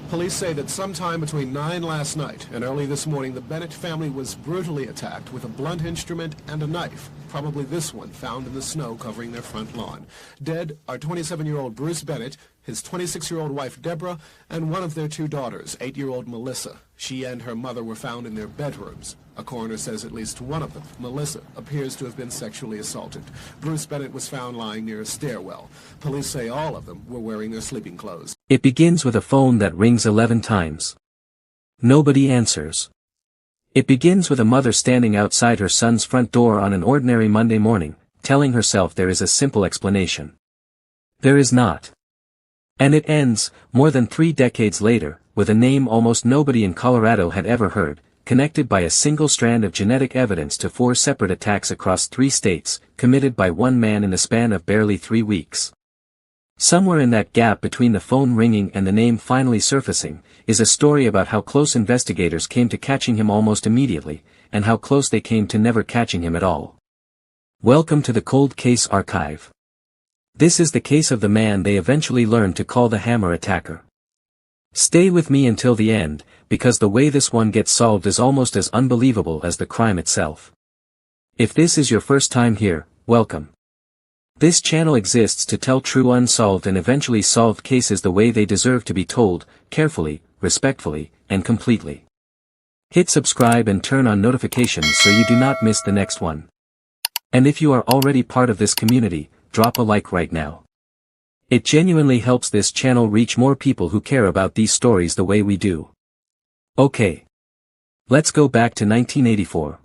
Police say that sometime between 9 last night and early this morning, the Bennett family was brutally attacked with a blunt instrument and a knife, probably this one found in the snow covering their front lawn. Dead are 27-year-old Bruce Bennett, his 26-year-old wife Deborah, and one of their two daughters, 8-year-old Melissa. She and her mother were found in their bedrooms. A coroner says at least one of them, Melissa, appears to have been sexually assaulted. Bruce Bennett was found lying near a stairwell. Police say all of them were wearing their sleeping clothes. It begins with a phone that rings 11 times. Nobody answers. It begins with a mother standing outside her son's front door on an ordinary Monday morning, telling herself there is a simple explanation. There is not. And it ends, more than 3 decades later, with a name almost nobody in Colorado had ever heard, connected by a single strand of genetic evidence to 4 separate attacks across 3 states, committed by one man in the span of barely 3 weeks. Somewhere in that gap between the phone ringing and the name finally surfacing, is a story about how close investigators came to catching him almost immediately, and how close they came to never catching him at all. Welcome to the Cold Case Archive. This is the case of the man they eventually learned to call the Hammer Attacker. Stay with me until the end, because the way this one gets solved is almost as unbelievable as the crime itself. If this is your first time here, welcome. This channel exists to tell true unsolved and eventually solved cases the way they deserve to be told, carefully, respectfully, and completely. Hit subscribe and turn on notifications so you do not miss the next one. And if you are already part of this community, drop a like right now. It genuinely helps this channel reach more people who care about these stories the way we do. Okay. Let's go back to 1984.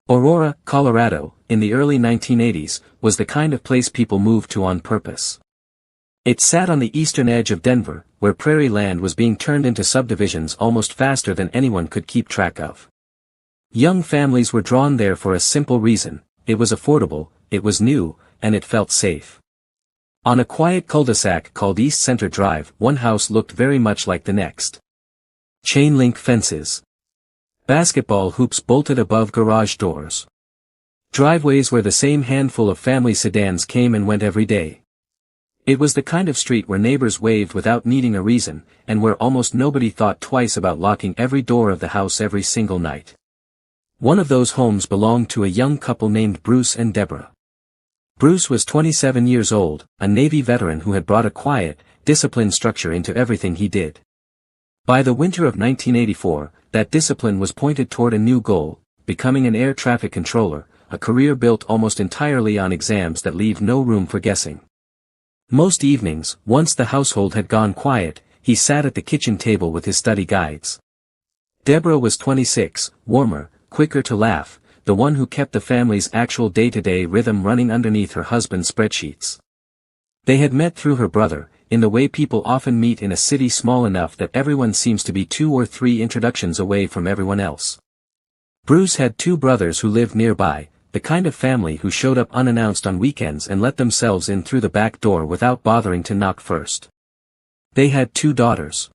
Aurora, Colorado, in the early 1980s, was the kind of place people moved to on purpose. It sat on the eastern edge of Denver, where prairie land was being turned into subdivisions almost faster than anyone could keep track of. Young families were drawn there for a simple reason: it was affordable, it was new, and it felt safe. On a quiet cul-de-sac called East Center Drive, one house looked very much like the next. Chain-link fences. Basketball hoops bolted above garage doors. Driveways where the same handful of family sedans came and went every day. It was the kind of street where neighbors waved without needing a reason, and where almost nobody thought twice about locking every door of the house every single night. One of those homes belonged to a young couple named Bruce and Deborah. Bruce was 27 years old, a Navy veteran who had brought a quiet, disciplined structure into everything he did. By the winter of 1984, that discipline was pointed toward a new goal: becoming an air traffic controller, a career built almost entirely on exams that leave no room for guessing. Most evenings, once the household had gone quiet, he sat at the kitchen table with his study guides. Deborah was 26, warmer, quicker to laugh, the one who kept the family's actual day-to-day rhythm running underneath her husband's spreadsheets. They had met through her brother, in the way people often meet in a city small enough that everyone seems to be 2 or 3 introductions away from everyone else. Bruce had 2 brothers who lived nearby, the kind of family who showed up unannounced on weekends and let themselves in through the back door without bothering to knock first. They had 2 daughters.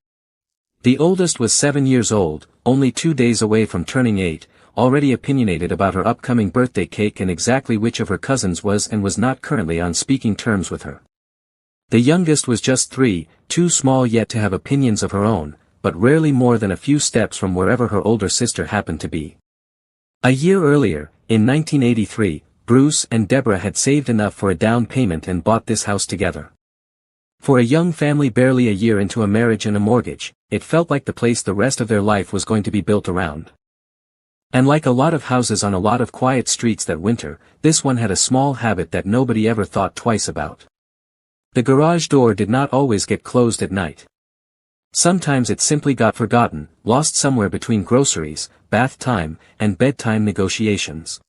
The oldest was 7 years old, only 2 days away from turning 8, already opinionated about her upcoming birthday cake and exactly which of her cousins was and was not currently on speaking terms with her. The youngest was just 3, too small yet to have opinions of her own, but rarely more than a few steps from wherever her older sister happened to be. A year earlier, in 1983, Bruce and Deborah had saved enough for a down payment and bought this house together. For a young family barely a year into a marriage and a mortgage, it felt like the place the rest of their life was going to be built around. And like a lot of houses on a lot of quiet streets that winter, this one had a small habit that nobody ever thought twice about. The garage door did not always get closed at night. Sometimes it simply got forgotten, lost somewhere between groceries, bath time, and bedtime negotiations.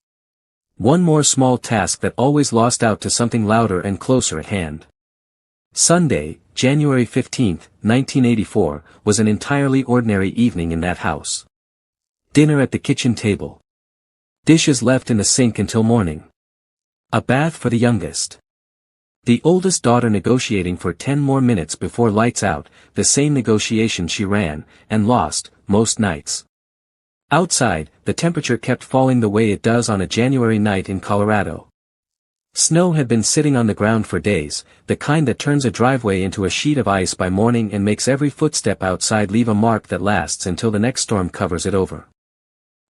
One more small task that always lost out to something louder and closer at hand. Sunday, January 15, 1984, was an entirely ordinary evening in that house. Dinner at the kitchen table. Dishes left in the sink until morning. A bath for the youngest. The oldest daughter negotiating for 10 more minutes before lights out, the same negotiation she ran, and lost, most nights. Outside, the temperature kept falling the way it does on a January night in Colorado. Snow had been sitting on the ground for days, the kind that turns a driveway into a sheet of ice by morning and makes every footstep outside leave a mark that lasts until the next storm covers it over.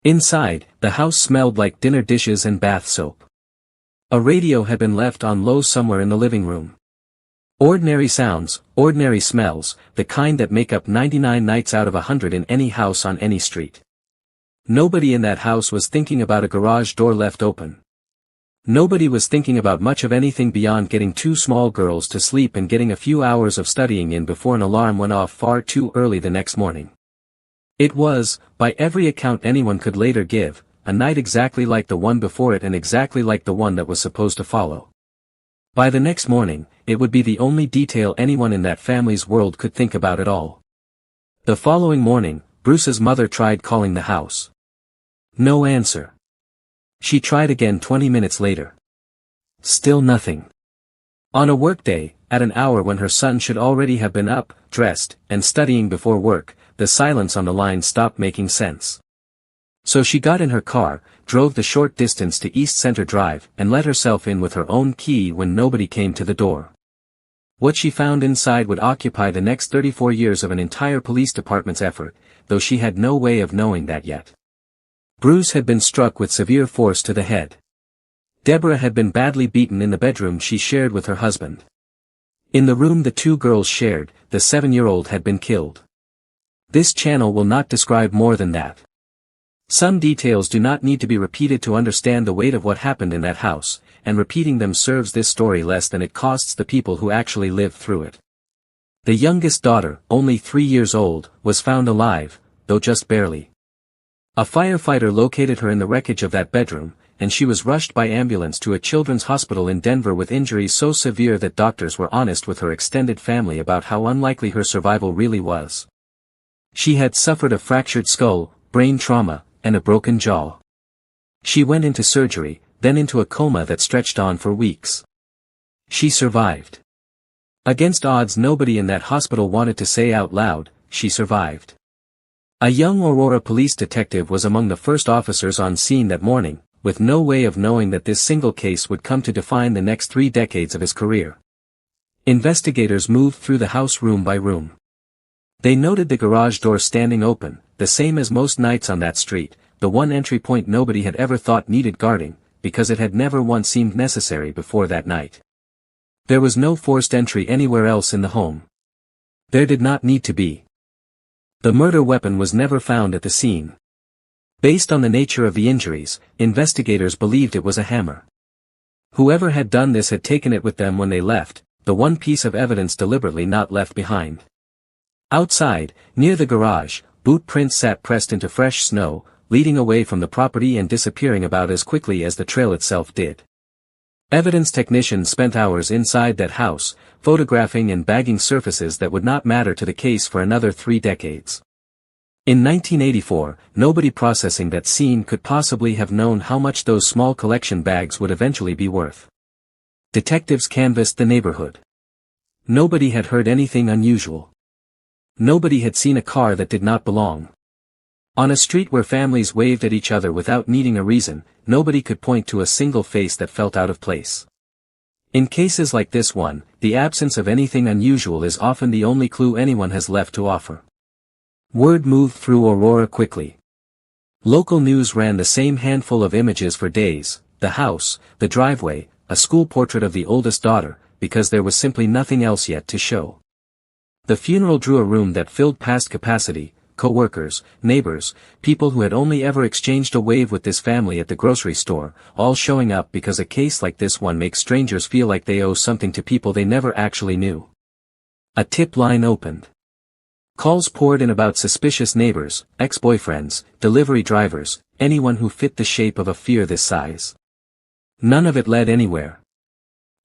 Inside, the house smelled like dinner dishes and bath soap. A radio had been left on low somewhere in the living room. Ordinary sounds, ordinary smells, the kind that make up 99 nights out of 100 in any house on any street. Nobody in that house was thinking about a garage door left open. Nobody was thinking about much of anything beyond getting two small girls to sleep and getting a few hours of studying in before an alarm went off far too early the next morning. It was, by every account anyone could later give, a night exactly like the one before it and exactly like the one that was supposed to follow. By the next morning, it would be the only detail anyone in that family's world could think about at all. The following morning, Bruce's mother tried calling the house. No answer. She tried again 20 minutes later. Still nothing. On a workday, at an hour when her son should already have been up, dressed, and studying before work, the silence on the line stopped making sense. So she got in her car, drove the short distance to East Center Drive, and let herself in with her own key when nobody came to the door. What she found inside would occupy the next 34 years of an entire police department's effort, though she had no way of knowing that yet. Bruce had been struck with severe force to the head. Deborah had been badly beaten in the bedroom she shared with her husband. In the room the two girls shared, the 7-year-old had been killed. This channel will not describe more than that. Some details do not need to be repeated to understand the weight of what happened in that house, and repeating them serves this story less than it costs the people who actually lived through it. The youngest daughter, only 3 years old, was found alive, though just barely. A firefighter located her in the wreckage of that bedroom, and she was rushed by ambulance to a children's hospital in Denver with injuries so severe that doctors were honest with her extended family about how unlikely her survival really was. She had suffered a fractured skull, brain trauma, and a broken jaw. She went into surgery, then into a coma that stretched on for weeks. She survived. Against odds nobody in that hospital wanted to say out loud, she survived. A young Aurora police detective was among the first officers on scene that morning, with no way of knowing that this single case would come to define the next 3 decades of his career. Investigators moved through the house room by room. They noted the garage door standing open, the same as most nights on that street, the one entry point nobody had ever thought needed guarding, because it had never once seemed necessary before that night. There was no forced entry anywhere else in the home. There did not need to be. The murder weapon was never found at the scene. Based on the nature of the injuries, investigators believed it was a hammer. Whoever had done this had taken it with them when they left, the one piece of evidence deliberately not left behind. Outside, near the garage, boot prints sat pressed into fresh snow, leading away from the property and disappearing about as quickly as the trail itself did. Evidence technicians spent hours inside that house, photographing and bagging surfaces that would not matter to the case for another 3 decades. In 1984, nobody processing that scene could possibly have known how much those small collection bags would eventually be worth. Detectives canvassed the neighborhood. Nobody had heard anything unusual. Nobody had seen a car that did not belong. On a street where families waved at each other without needing a reason, nobody could point to a single face that felt out of place. In cases like this one, the absence of anything unusual is often the only clue anyone has left to offer. Word moved through Aurora quickly. Local news ran the same handful of images for days, the house, the driveway, a school portrait of the oldest daughter, because there was simply nothing else yet to show. The funeral drew a room that filled past capacity, co-workers, neighbors, people who had only ever exchanged a wave with this family at the grocery store, all showing up because a case like this one makes strangers feel like they owe something to people they never actually knew. A tip line opened. Calls poured in about suspicious neighbors, ex-boyfriends, delivery drivers, anyone who fit the shape of a fear this size. None of it led anywhere.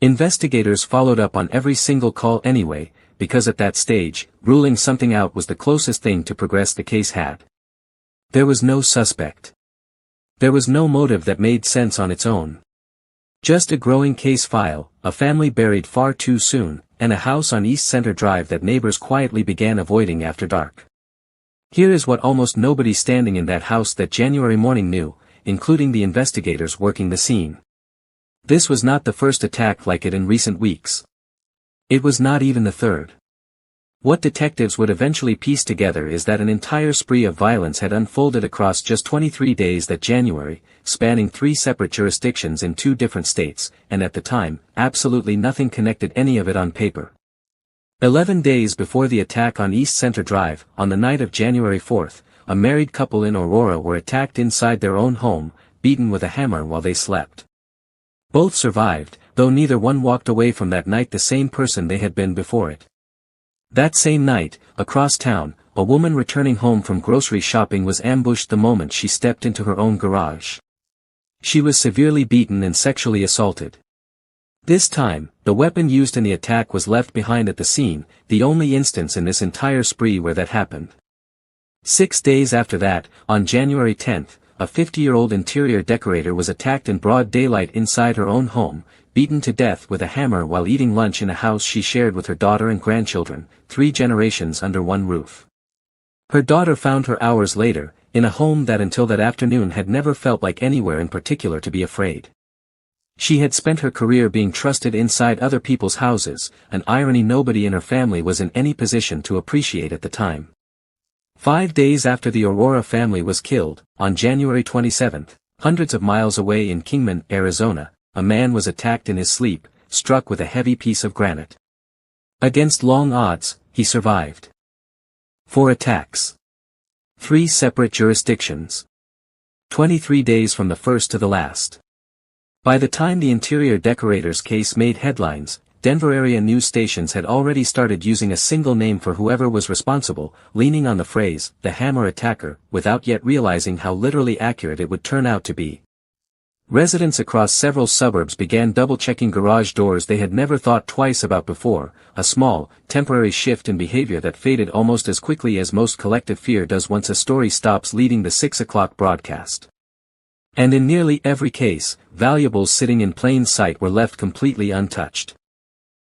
Investigators followed up on every single call anyway, because at that stage, ruling something out was the closest thing to progress the case had. There was no suspect. There was no motive that made sense on its own. Just a growing case file, a family buried far too soon, and a house on East Center Drive that neighbors quietly began avoiding after dark. Here is what almost nobody standing in that house that January morning knew, including the investigators working the scene. This was not the first attack like it in recent weeks. It was not even the third. What detectives would eventually piece together is that an entire spree of violence had unfolded across just 23 days that January, spanning 3 separate jurisdictions in 2 different states, and at the time, absolutely nothing connected any of it on paper. 11 days before the attack on East Center Drive, on the night of January 4th, a married couple in Aurora were attacked inside their own home, beaten with a hammer while they slept. Both survived, though neither one walked away from that night the same person they had been before it. That same night, across town, a woman returning home from grocery shopping was ambushed the moment she stepped into her own garage. She was severely beaten and sexually assaulted. This time, the weapon used in the attack was left behind at the scene, the only instance in this entire spree where that happened. 6 days after that, on January 10th, a 50-year-old interior decorator was attacked in broad daylight inside her own home, beaten to death with a hammer while eating lunch in a house she shared with her daughter and grandchildren, 3 generations under one roof. Her daughter found her hours later, in a home that until that afternoon had never felt like anywhere in particular to be afraid. She had spent her career being trusted inside other people's houses, an irony nobody in her family was in any position to appreciate at the time. 5 days after the Aurora family was killed, on January 27th, hundreds of miles away in Kingman, Arizona, a man was attacked in his sleep, struck with a heavy piece of granite. Against long odds, he survived. 4 attacks. 3 separate jurisdictions. 23 days from the first to the last. By the time the interior decorator's case made headlines, Denver area news stations had already started using a single name for whoever was responsible, leaning on the phrase, the hammer attacker, without yet realizing how literally accurate it would turn out to be. Residents across several suburbs began double-checking garage doors they had never thought twice about before, a small, temporary shift in behavior that faded almost as quickly as most collective fear does once a story stops leading the 6 o'clock broadcast. And in nearly every case, valuables sitting in plain sight were left completely untouched.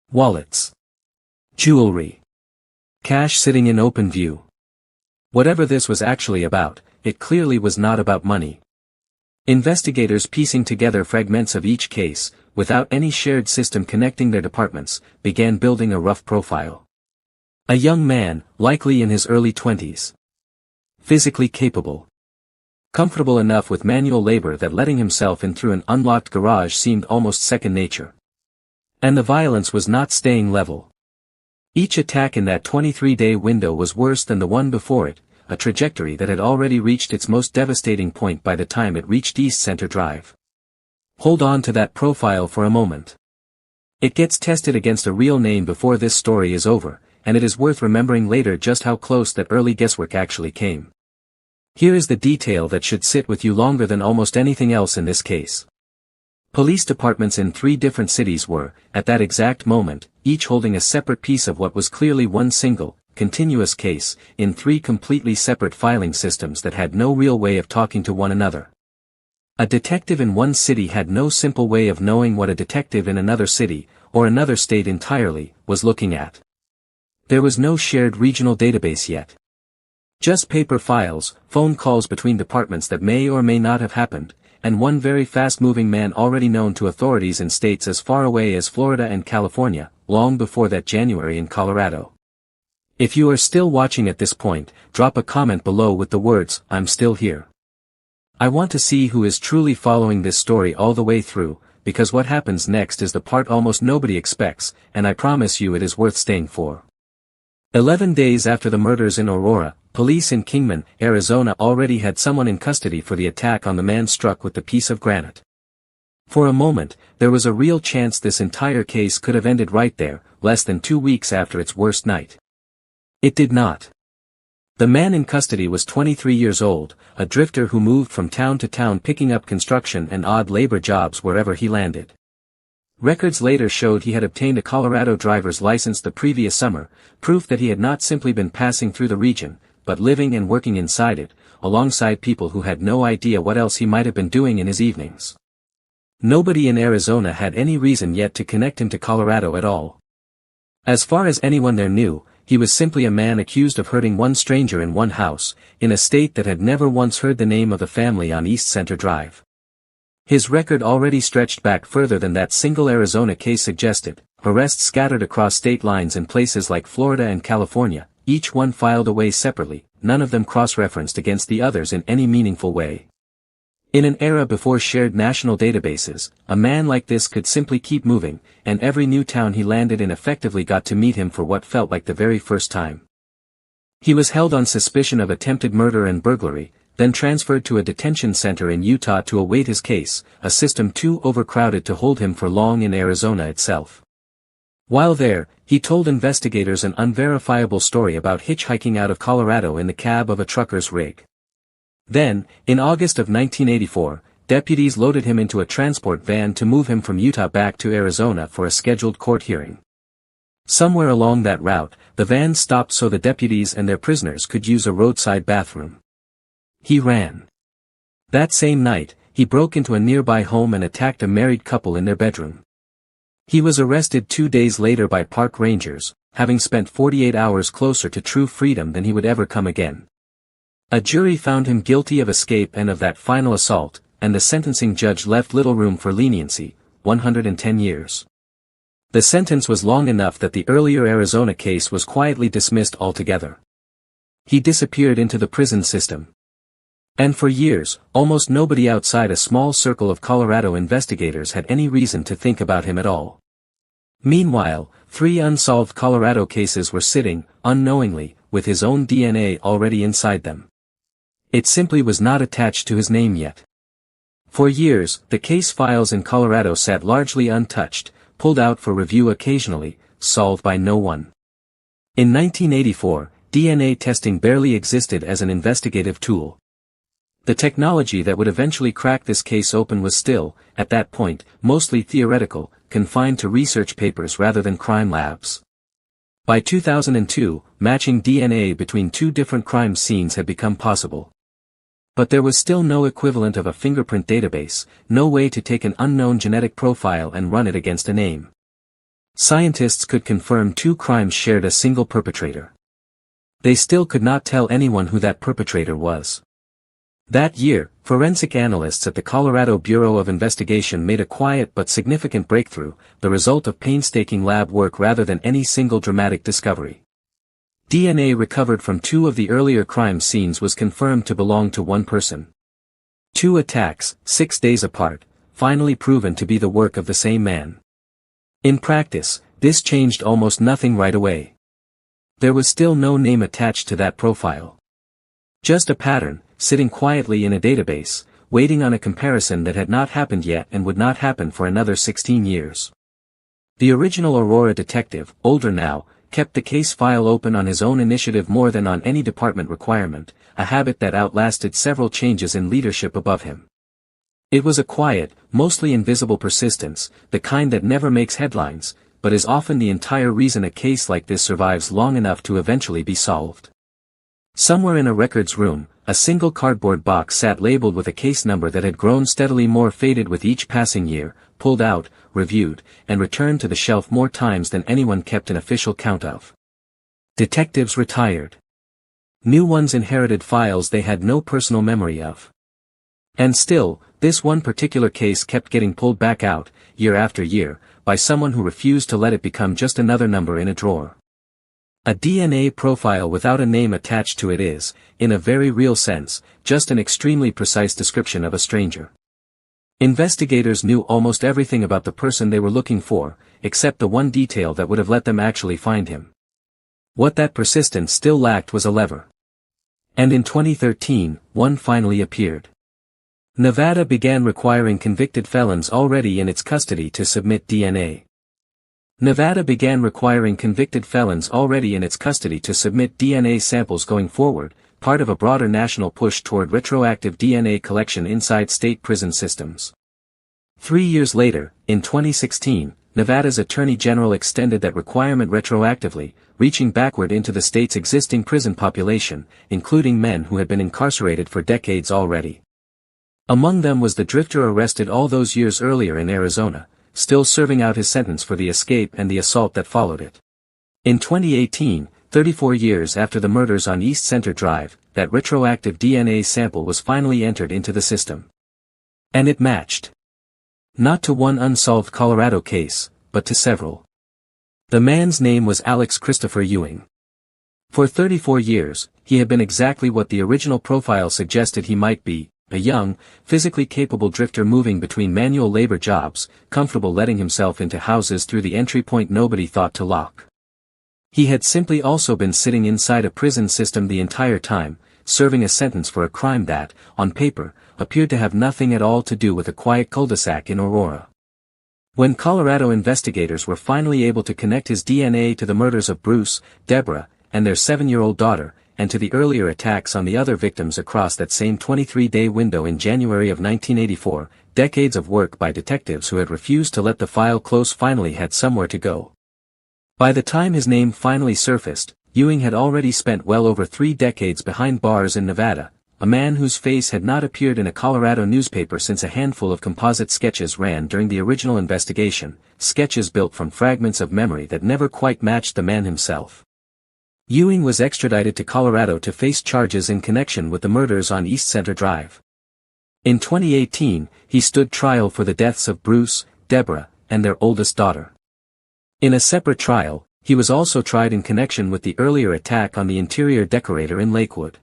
Wallets. Jewelry. Cash sitting in open view. Whatever this was actually about, it clearly was not about money. Investigators piecing together fragments of each case, without any shared system connecting their departments, began building a rough profile. A young man, likely in his early 20s. Physically capable. Comfortable enough with manual labor that letting himself in through an unlocked garage seemed almost second nature. And the violence was not staying level. Each attack in that 23-day window was worse than the one before it, a trajectory that had already reached its most devastating point by the time it reached East Center Drive. Hold on to that profile for a moment. It gets tested against a real name before this story is over, and it is worth remembering later just how close that early guesswork actually came. Here is the detail that should sit with you longer than almost anything else in this case. Police departments in 3 different cities were, at that exact moment, each holding a separate piece of what was clearly one single, continuous case, in 3 completely separate filing systems that had no real way of talking to one another. A detective in one city had no simple way of knowing what a detective in another city, or another state entirely, was looking at. There was no shared regional database yet. Just paper files, phone calls between departments that may or may not have happened, and one very fast-moving man already known to authorities in states as far away as Florida and California, long before that January in Colorado. If you are still watching at this point, drop a comment below with the words, "I'm still here." I want to see who is truly following this story all the way through, because what happens next is the part almost nobody expects, and I promise you it is worth staying for. 11 days after the murders in Aurora, police in Kingman, Arizona already had someone in custody for the attack on the man struck with the piece of granite. For a moment, there was a real chance this entire case could have ended right there, less than 2 weeks after its worst night. It did not. The man in custody was 23 years old, a drifter who moved from town to town picking up construction and odd labor jobs wherever he landed. Records later showed he had obtained a Colorado driver's license the previous summer, proof that he had not simply been passing through the region, but living and working inside it, alongside people who had no idea what else he might have been doing in his evenings. Nobody in Arizona had any reason yet to connect him to Colorado at all. As far as anyone there knew, he was simply a man accused of hurting one stranger in one house, in a state that had never once heard the name of the family on East Center Drive. His record already stretched back further than that single Arizona case suggested, arrests scattered across state lines in places like Florida and California, each one filed away separately, none of them cross-referenced against the others in any meaningful way. In an era before shared national databases, a man like this could simply keep moving, and every new town he landed in effectively got to meet him for what felt like the very first time. He was held on suspicion of attempted murder and burglary, then transferred to a detention center in Utah to await his case, a system too overcrowded to hold him for long in Arizona itself. While there, he told investigators an unverifiable story about hitchhiking out of Colorado in the cab of a trucker's rig. Then, in August of 1984, deputies loaded him into a transport van to move him from Utah back to Arizona for a scheduled court hearing. Somewhere along that route, the van stopped so the deputies and their prisoners could use a roadside bathroom. He ran. That same night, he broke into a nearby home and attacked a married couple in their bedroom. He was arrested 2 days later by park rangers, having spent 48 hours closer to true freedom than he would ever come again. A jury found him guilty of escape and of that final assault, and the sentencing judge left little room for leniency, 110 years. The sentence was long enough that the earlier Arizona case was quietly dismissed altogether. He disappeared into the prison system. And for years, almost nobody outside a small circle of Colorado investigators had any reason to think about him at all. Meanwhile, 3 unsolved Colorado cases were sitting, unknowingly, with his own DNA already inside them. It simply was not attached to his name yet. For years, the case files in Colorado sat largely untouched, pulled out for review occasionally, solved by no one. In 1984, DNA testing barely existed as an investigative tool. The technology that would eventually crack this case open was still, at that point, mostly theoretical, confined to research papers rather than crime labs. By 2002, matching DNA between 2 different crime scenes had become possible. But there was still no equivalent of a fingerprint database, no way to take an unknown genetic profile and run it against a name. Scientists could confirm 2 crimes shared a single perpetrator. They still could not tell anyone who that perpetrator was. That year, forensic analysts at the Colorado Bureau of Investigation made a quiet but significant breakthrough, the result of painstaking lab work rather than any single dramatic discovery. DNA recovered from 2 of the earlier crime scenes was confirmed to belong to one person. 2 attacks, 6 days apart, finally proven to be the work of the same man. In practice, this changed almost nothing right away. There was still no name attached to that profile. Just a pattern, sitting quietly in a database, waiting on a comparison that had not happened yet and would not happen for another 16 years. The original Aurora detective, older now, kept the case file open on his own initiative more than on any department requirement, a habit that outlasted several changes in leadership above him. It was a quiet, mostly invisible persistence, the kind that never makes headlines, but is often the entire reason a case like this survives long enough to eventually be solved. Somewhere in a records room, a single cardboard box sat labeled with a case number that had grown steadily more faded with each passing year, pulled out, reviewed, and returned to the shelf more times than anyone kept an official count of. Detectives retired. New ones inherited files they had no personal memory of. And still, this one particular case kept getting pulled back out, year after year, by someone who refused to let it become just another number in a drawer. A DNA profile without a name attached to it is, in a very real sense, just an extremely precise description of a stranger. Investigators knew almost everything about the person they were looking for, except the one detail that would have let them actually find him. What that persistence still lacked was a lever. And in 2013, one finally appeared. Nevada began requiring convicted felons already in its custody to submit DNA. Nevada began requiring convicted felons already in its custody to submit DNA samples going forward, part of a broader national push toward retroactive DNA collection inside state prison systems. 3 years later, in 2016, Nevada's Attorney General extended that requirement retroactively, reaching backward into the state's existing prison population, including men who had been incarcerated for decades already. Among them was the drifter arrested all those years earlier in Arizona, still serving out his sentence for the escape and the assault that followed it. In 2018, 34 years after the murders on East Center Drive, that retroactive DNA sample was finally entered into the system. And it matched. Not to one unsolved Colorado case, but to several. The man's name was Alex Christopher Ewing. For 34 years, he had been exactly what the original profile suggested he might be, a young, physically capable drifter moving between manual labor jobs, comfortable letting himself into houses through the entry point nobody thought to lock. He had simply also been sitting inside a prison system the entire time, serving a sentence for a crime that, on paper, appeared to have nothing at all to do with a quiet cul-de-sac in Aurora. When Colorado investigators were finally able to connect his DNA to the murders of Bruce, Deborah, and their 7-year-old daughter, and to the earlier attacks on the other victims across that same 23-day window in January of 1984, decades of work by detectives who had refused to let the file close finally had somewhere to go. By the time his name finally surfaced, Ewing had already spent well over 3 decades behind bars in Nevada, a man whose face had not appeared in a Colorado newspaper since a handful of composite sketches ran during the original investigation, sketches built from fragments of memory that never quite matched the man himself. Ewing was extradited to Colorado to face charges in connection with the murders on East Center Drive. In 2018, he stood trial for the deaths of Bruce, Deborah, and their oldest daughter. In a separate trial, he was also tried in connection with the earlier attack on the interior decorator in Lakewood.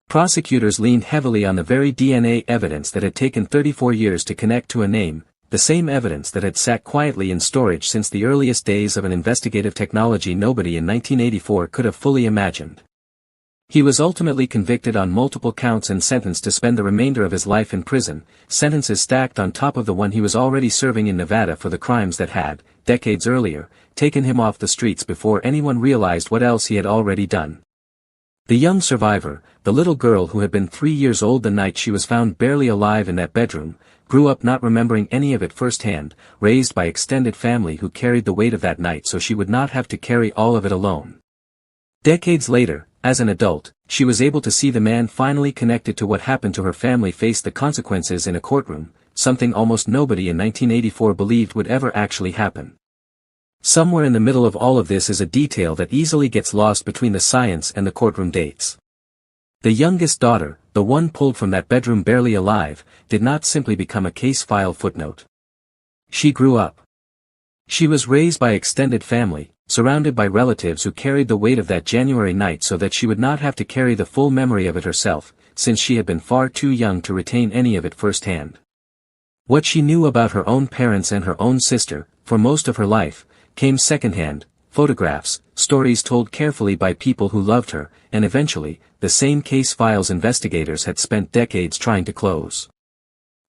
Prosecutors leaned heavily on the very DNA evidence that had taken 34 years to connect to a name, the same evidence that had sat quietly in storage since the earliest days of an investigative technology nobody in 1984 could have fully imagined. He was ultimately convicted on multiple counts and sentenced to spend the remainder of his life in prison, sentences stacked on top of the one he was already serving in Nevada for the crimes that had, decades earlier, taken him off the streets before anyone realized what else he had already done. The young survivor, the little girl who had been 3 years old the night she was found barely alive in that bedroom, grew up not remembering any of it firsthand, raised by extended family who carried the weight of that night so she would not have to carry all of it alone. Decades later, as an adult, she was able to see the man finally connected to what happened to her family face the consequences in a courtroom, something almost nobody in 1984 believed would ever actually happen. Somewhere in the middle of all of this is a detail that easily gets lost between the science and the courtroom dates. The youngest daughter, the one pulled from that bedroom barely alive, did not simply become a case file footnote. She grew up. She was raised by extended family, surrounded by relatives who carried the weight of that January night so that she would not have to carry the full memory of it herself, since she had been far too young to retain any of it firsthand. What she knew about her own parents and her own sister, for most of her life, came secondhand, photographs, stories told carefully by people who loved her, and eventually, the same case files investigators had spent decades trying to close.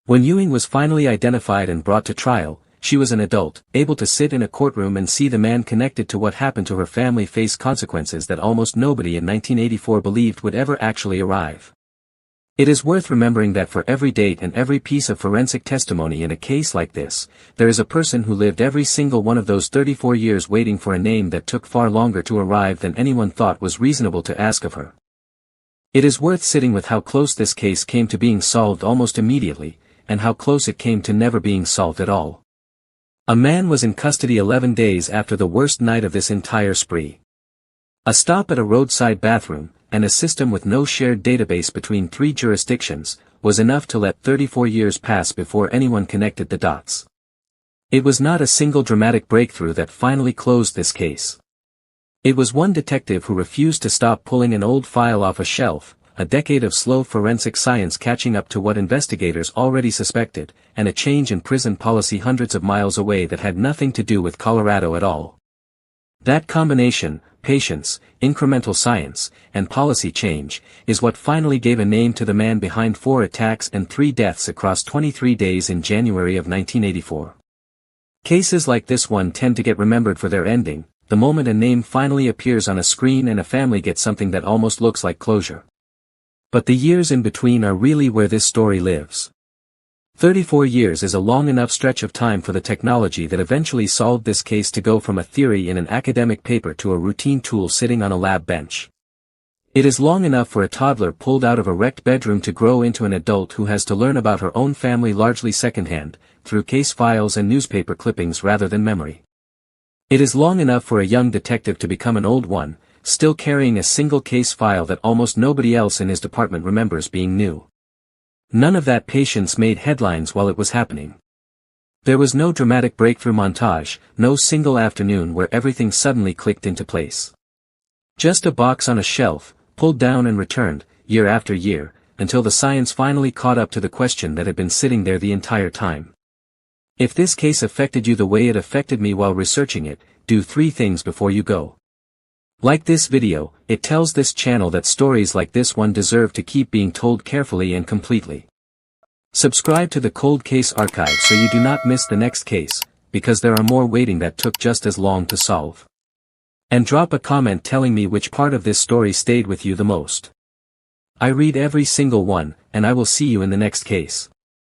When Ewing was finally identified and brought to trial, she was an adult, able to sit in a courtroom and see the man connected to what happened to her family face consequences that almost nobody in 1984 believed would ever actually arrive. It is worth remembering that for every date and every piece of forensic testimony in a case like this, there is a person who lived every single one of those 34 years waiting for a name that took far longer to arrive than anyone thought was reasonable to ask of her. It is worth sitting with how close this case came to being solved almost immediately, and how close it came to never being solved at all. A man was in custody 11 days after the worst night of this entire spree. A stop at a roadside bathroom, and a system with no shared database between 3 jurisdictions, was enough to let 34 years pass before anyone connected the dots. It was not a single dramatic breakthrough that finally closed this case. It was one detective who refused to stop pulling an old file off a shelf, a decade of slow forensic science catching up to what investigators already suspected, and a change in prison policy hundreds of miles away that had nothing to do with Colorado at all. That combination, patience, incremental science, and policy change, is what finally gave a name to the man behind 4 attacks and 3 deaths across 23 days in January of 1984. Cases like this one tend to get remembered for their ending, the moment a name finally appears on a screen and a family gets something that almost looks like closure. But the years in between are really where this story lives. 34 years is a long enough stretch of time for the technology that eventually solved this case to go from a theory in an academic paper to a routine tool sitting on a lab bench. It is long enough for a toddler pulled out of a wrecked bedroom to grow into an adult who has to learn about her own family largely secondhand, through case files and newspaper clippings rather than memory. It is long enough for a young detective to become an old one, still carrying a single case file that almost nobody else in his department remembers being new. None of that patience made headlines while it was happening. There was no dramatic breakthrough montage, no single afternoon where everything suddenly clicked into place. Just a box on a shelf, pulled down and returned, year after year, until the science finally caught up to the question that had been sitting there the entire time. If this case affected you the way it affected me while researching it, do 3 things before you go. Like this video, it tells this channel that stories like this one deserve to keep being told carefully and completely. Subscribe to the Cold Case Archive so you do not miss the next case, because there are more waiting that took just as long to solve. And drop a comment telling me which part of this story stayed with you the most. I read every single one, and I will see you in the next case.